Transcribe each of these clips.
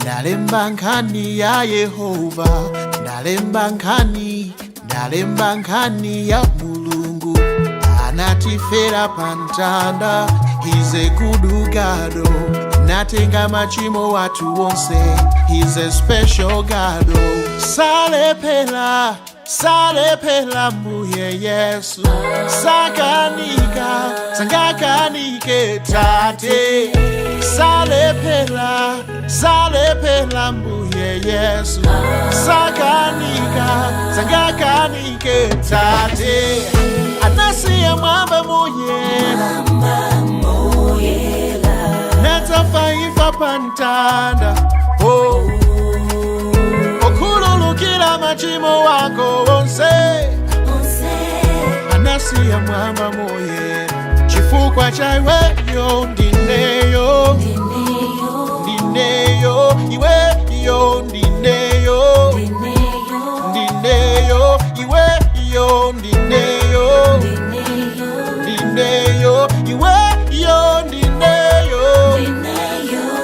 ndalemba nkhani ya Yehova, ndalemba nkhani ya Mulungu anatifera pantanda. He's a good God, natenga machimo watu wonse. He's a special God. Salempera mbuye Yesu, sangakanike tate. Salempera mbuye Yesu, sangakanike tate. Anasiya mwamba muyela, natafaifa pantanda. Okululukila machimo wako wonse. Anasiya mwamba muyela, chifukwa chaiweyo ndineyo, iweyo ndineyo, iweyo ndineyo, iweyo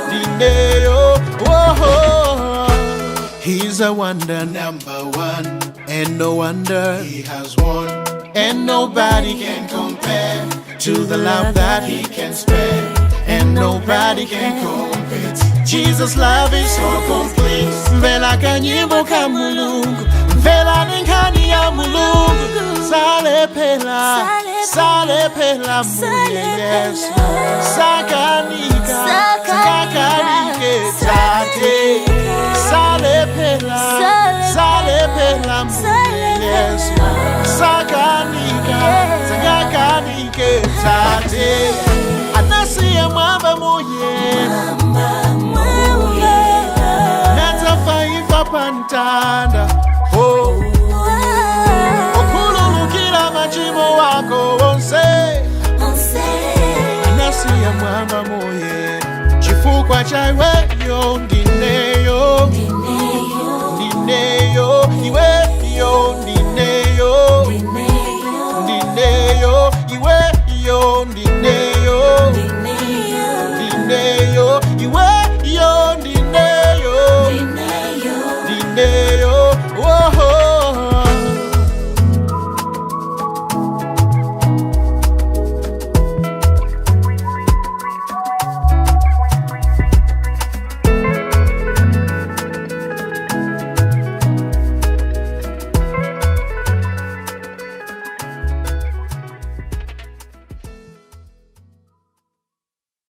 ndineyo. Whoa. He's a wonder, number one, and no wonder he has won, and nobody can compare to the love that he can spare, and nobody can compete. Jesus' love is so complete. Mvela kanyimbo ka Mulungu, mvela nkhani ya Mulungu. Salempera mbuye Yesu, sangakanike tate. Salempera mbuye Yesu, sangakanike tate. Anasiya mwamba muyela, natafaifa pantanda. Okululukila machimo wako wonse. Anasiya mwamba muyela, chifukwa chaiweyo ndineyo, iweyo ndineyo, iweyo ndineyo.